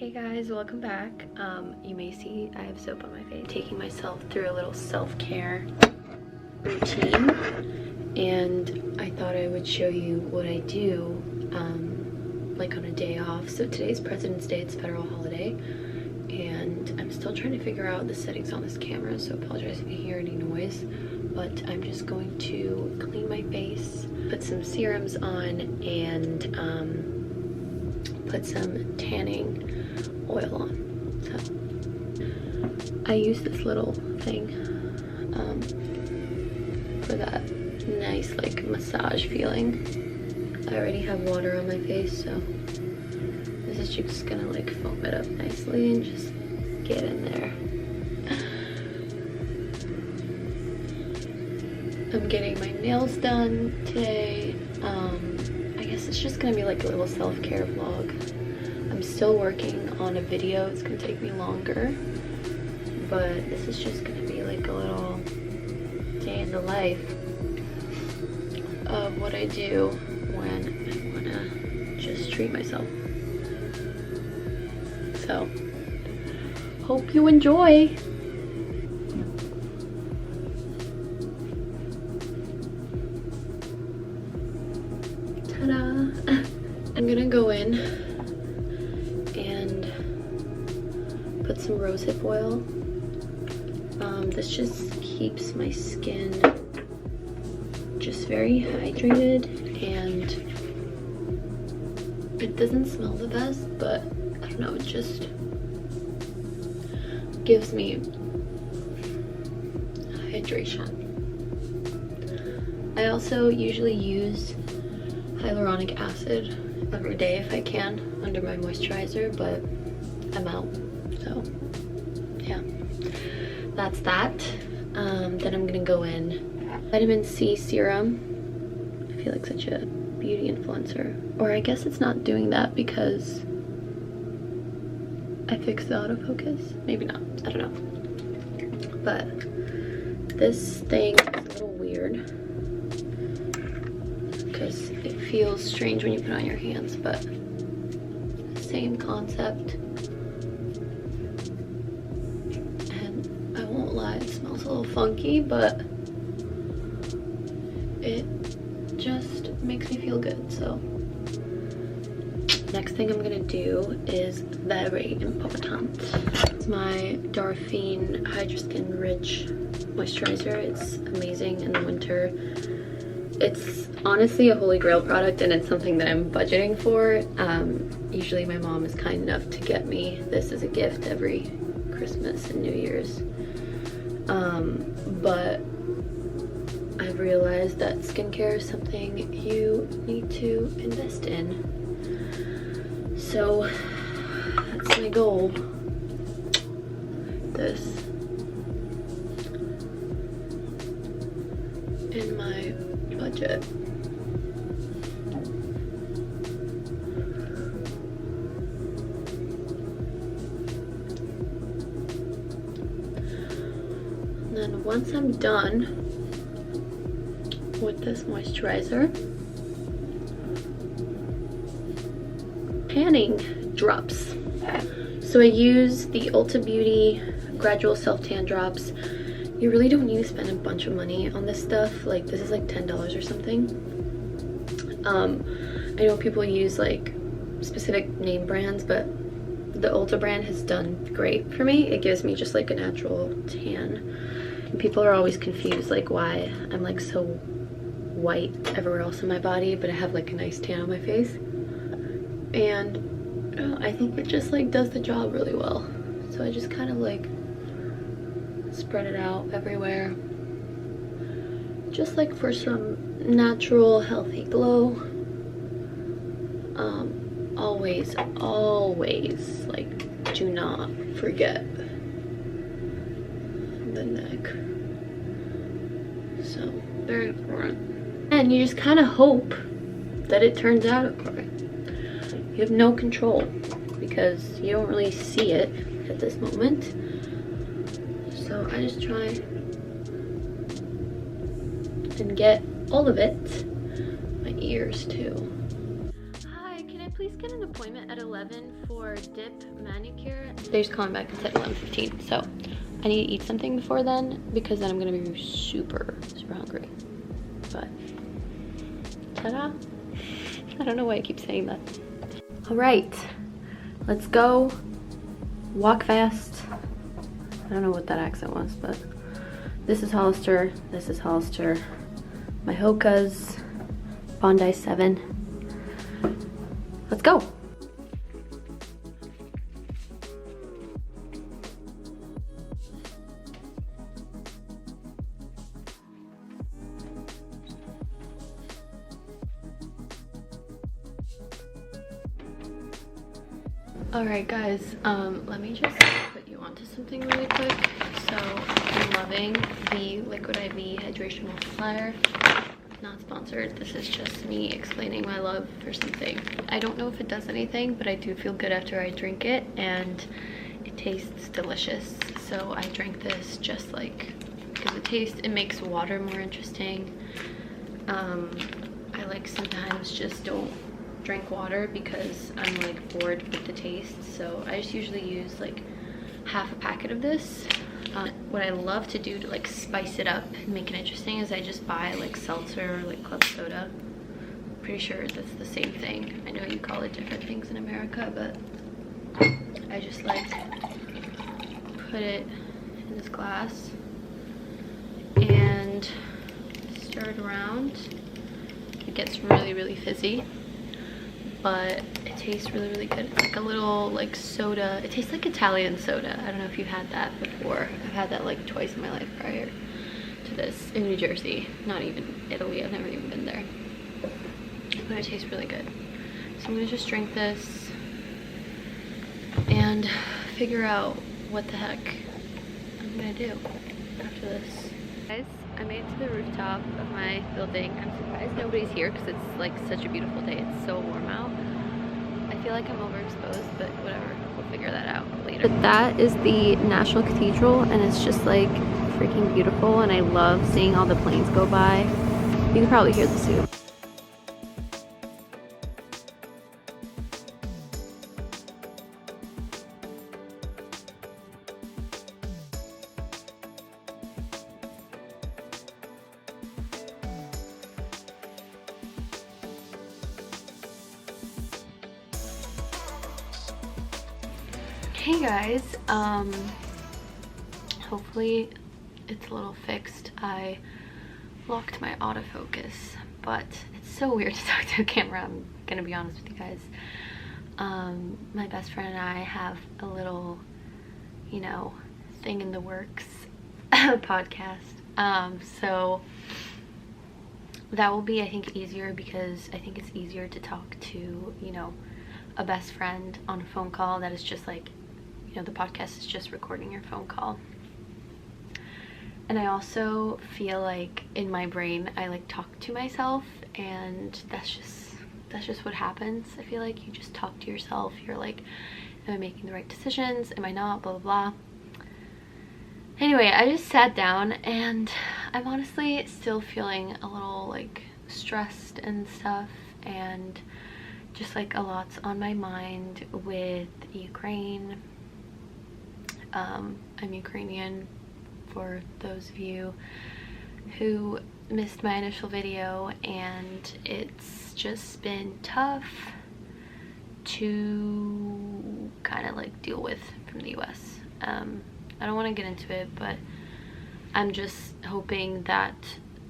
Hey guys, welcome back. You may see I have soap on my face. Taking myself through a little self-care routine, and I thought I would show you what I do like on a day off. So today's President's Day, it's a federal holiday, and I'm still trying to figure out the settings on this camera, so apologize if you hear any noise, but I'm just going to clean my face, put some serums on, and put some tanning oil on. So I use this little thing for that nice like massage feeling. I already have water on my face, so this is just gonna like foam it up nicely and just get in there. I'm getting my nails done today. I guess it's just gonna be like a little self-care vlog. I'm still working on a video. It's gonna take me longer, but this is just gonna be like a little day in the life of what I do when I wanna just treat myself. So, hope you enjoy. Ta-da! I'm gonna go in and put some rosehip oil. This just keeps my skin just very hydrated, and it doesn't smell the best, but I don't know, it just gives me hydration. I also usually use hyaluronic acid every day if I can under my moisturizer, but I'm out, so yeah, that's that. Then I'm gonna go in vitamin C serum. I feel like such a beauty influencer, or I guess it's not doing that because I fixed the autofocus, maybe not, I don't know, but this thing is a little weird because it feels strange when you put it on your hands, but same concept. And I won't lie, it smells a little funky, but it just makes me feel good. So next thing I'm gonna do is very important. It's my Darphin Hydroskin Rich Moisturizer. It's amazing in the winter. It's honestly a holy grail product, and it's something that I'm budgeting for. Usually my mom is kind enough to get me this as a gift every Christmas and New Year's. But I've realized that skincare is something you need to invest in. So that's my goal. This in my budget. And then once I'm done with this moisturizer, tanning drops. So I use the Ulta Beauty Gradual Self Tan Drops. You really don't need to spend a bunch of money on this stuff. Like, this is like $10 or something. I know people use like specific name brands, but the Ulta brand has done great for me. It gives me just like a natural tan. And people are always confused like why I'm like so white everywhere else in my body, but I have like a nice tan on my face. And I think it just like does the job really well. So I just kind of like spread it out everywhere, just like for some natural healthy glow. Always like do not forget the neck. So very important, and you just kind of hope that it turns out okay. You have no control because you don't really see it at this moment. So I just try and get all of it. My ears too. Hi, can I please get an appointment at 11 for for dip manicure. They're just calling back and said 11:15, so I need to eat something before then because then I'm gonna be super hungry. But ta-da! I don't know why I keep saying that. All right, let's go. Walk fast. I don't know what that accent was, but this is Hollister. This is Hollister. My Hokas, Bondi 7. Let's go. Alright guys, let me just put you onto something really quick. So I'm loving the liquidiv hydration multiplier. Not sponsored, this is just me explaining my love for something. I don't know if it does anything, but I do feel good after I drink it, and it tastes delicious. So I drank this just like because it makes water more interesting. I like sometimes just don't drink water because I'm like bored with the taste, so I just usually use like half a packet of this. What I love to do to like spice it up and make it interesting is I just buy like seltzer or like club soda. Pretty sure that's the same thing. I know you call it different things in America, but I just like put it in this glass and stir it around. It gets really fizzy, but it tastes really good. It's like a little like soda. It tastes like Italian soda. I don't know if you've had that before. I've had that like twice in my life prior to this in New Jersey, not even Italy. I've never even been there, but it tastes really good. So I'm gonna just drink this and figure out what the heck I'm gonna do after this. Guys, I made it to the rooftop of my building. I'm surprised nobody's here because it's like such a beautiful day. It's so warm out. I feel like I'm overexposed, but whatever. We'll figure that out later. But that is the National Cathedral, and it's just like freaking beautiful, and I love seeing all the planes go by. You can probably hear the zoo. Hey guys, hopefully it's a little fixed. I locked my autofocus, but it's so weird to talk to a camera, I'm gonna be honest with you guys. My best friend and I have a little, you know, thing in the works, podcast. So that will be, I think, easier because I think it's easier to talk to, you know, a best friend on a phone call that is just like, you know, the podcast is just recording your phone call. And I also feel like in my brain I like talk to myself, and that's just what happens. I feel like you just talk to yourself. You're like, am I making the right decisions? Am I not? Blah blah blah. Anyway, I just sat down and I'm honestly still feeling a little like stressed and stuff, and just like a lot's on my mind with Ukraine. I'm Ukrainian, for those of you who missed my initial video, and it's just been tough to kind of like deal with from the US. I don't want to get into it, but I'm just hoping that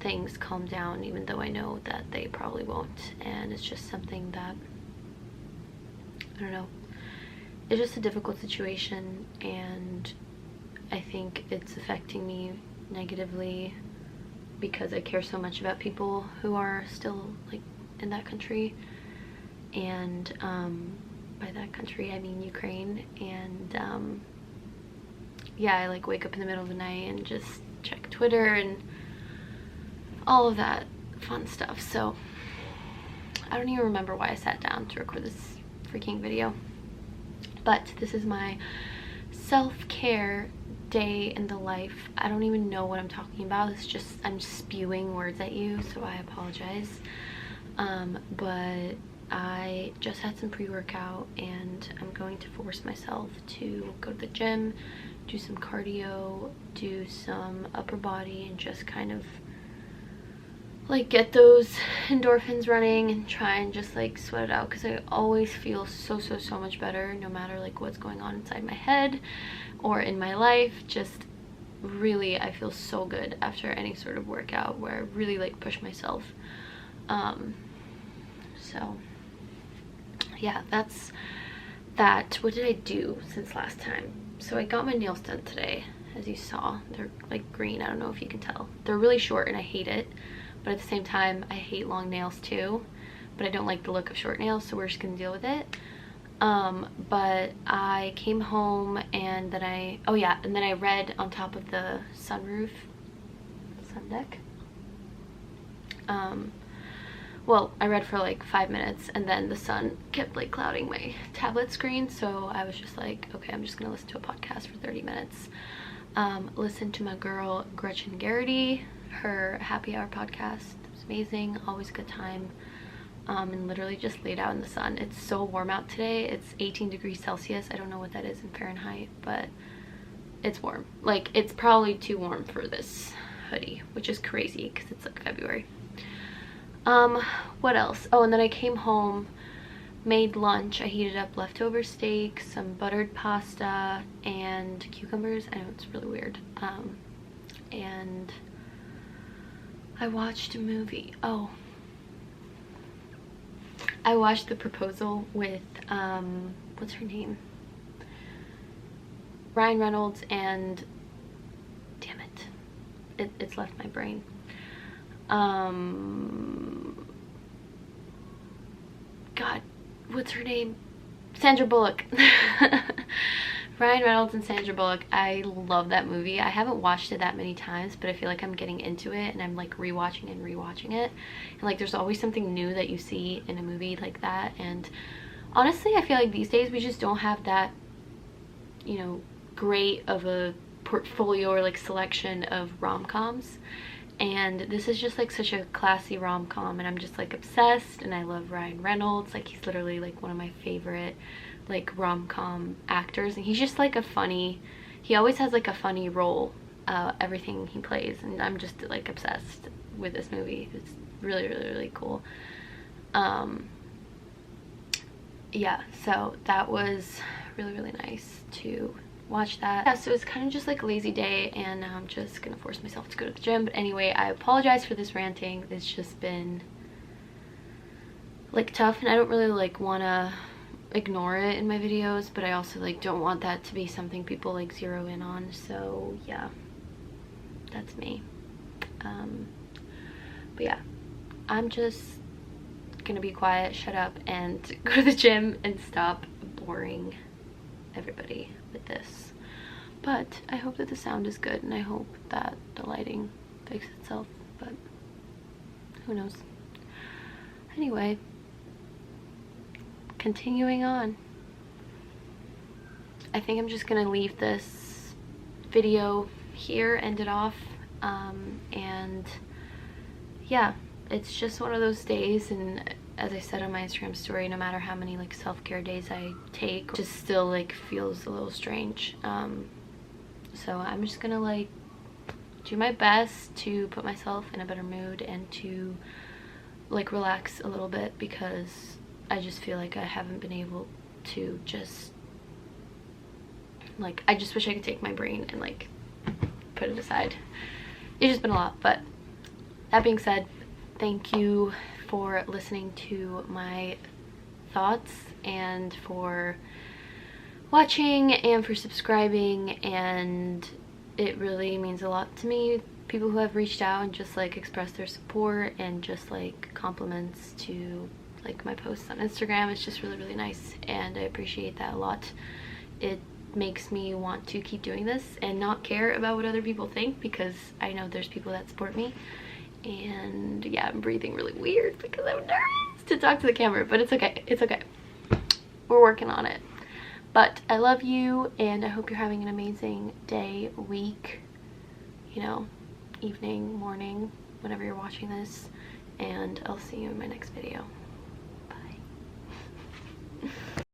things calm down, even though I know that they probably won't, and it's just something that, I don't know, it's just a difficult situation, and I think it's affecting me negatively because I care so much about people who are still like in that country, and by that country I mean Ukraine. And yeah, I like wake up in the middle of the night and just check Twitter and all of that fun stuff. So I don't even remember why I sat down to record this freaking video, but this is my self-care day in the life. I don't even know what I'm talking about. It's just I'm spewing words at you, so I apologize. But I just had some pre-workout and I'm going to force myself to go to the gym, do some cardio, do some upper body, and just kind of like get those endorphins running and try and just like sweat it out, because I always feel so much better no matter like what's going on inside my head or in my life. Just really, I feel so good after any sort of workout where I really like push myself. So yeah, that's that. What did I do since last time? So I got my nails done today. As you saw, they're like green. I don't know if you can tell. They're really short and I hate it, but at the same time I hate long nails too, but I don't like the look of short nails, so we're just gonna deal with it. But I came home and then I read on top of the sun deck. Well, I read for like 5 minutes and then the sun kept like clouding my tablet screen, so I was just like, okay, I'm just gonna listen to a podcast for 30 minutes. Listen to my girl Gretchen Garrity, her happy hour podcast. It's amazing, always a good time. And literally just laid out in the sun. It's so warm out today. It's 18 degrees Celsius. I don't know what that is in Fahrenheit, but it's warm. Like, it's probably too warm for this hoodie, which is crazy because it's like February. What else? Oh, and then I came home, made lunch. I heated up leftover steak, some buttered pasta, and cucumbers. I know it's really weird. And I watched a movie. Oh, I watched The Proposal with, what's her name? Ryan Reynolds and, damn it, it's left my brain. God, what's her name? Sandra Bullock. Ryan Reynolds and Sandra Bullock. I love that movie. I haven't watched it that many times, but I feel like I'm getting into it and I'm like rewatching and rewatching it. And like there's always something new that you see in a movie like that. And honestly, I feel like these days we just don't have that, you know, great of a portfolio or like selection of rom-coms. And this is just like such a classy rom-com, and I'm just like obsessed, and I love Ryan Reynolds. Like, he's literally like one of my favorite like rom-com actors, and he's just like a funny, he always has like a funny role, everything he plays, and I'm just like obsessed with this movie. It's really cool. Yeah, so that was really nice to watch that. Yeah, so it's kind of just like a lazy day, and now I'm just gonna force myself to go to the gym. But anyway, I apologize for this ranting. It's just been like tough, and I don't really like want to ignore it in my videos, but I also like don't want that to be something people like zero in on. So yeah, that's me. But yeah, I'm just gonna be quiet, shut up, and go to the gym and stop boring everybody with this. But I hope that the sound is good, and I hope that the lighting fixes itself, but who knows. Anyway, continuing on, I think I'm just gonna leave this video here, end it off, and yeah, it's just one of those days. And as I said on my Instagram story, no matter how many like self-care days I take, it just still like feels a little strange. So I'm just gonna like do my best to put myself in a better mood and to like relax a little bit, because I just feel like I haven't been able to just like, I just wish I could take my brain and like put it aside. It's just been a lot. But that being said, thank you for listening to my thoughts, and for watching, and for subscribing, and it really means a lot to me, people who have reached out and just like expressed their support, and just like compliments to like my posts on Instagram. It's just really nice, and I appreciate that a lot. It makes me want to keep doing this and not care about what other people think, because I know there's people that support me. And yeah, I'm breathing really weird because I'm nervous to talk to the camera, but it's okay. It's okay. We're working on it. But I love you, and I hope you're having an amazing day, week, you know, evening, morning, whenever you're watching this. And I'll see you in my next video.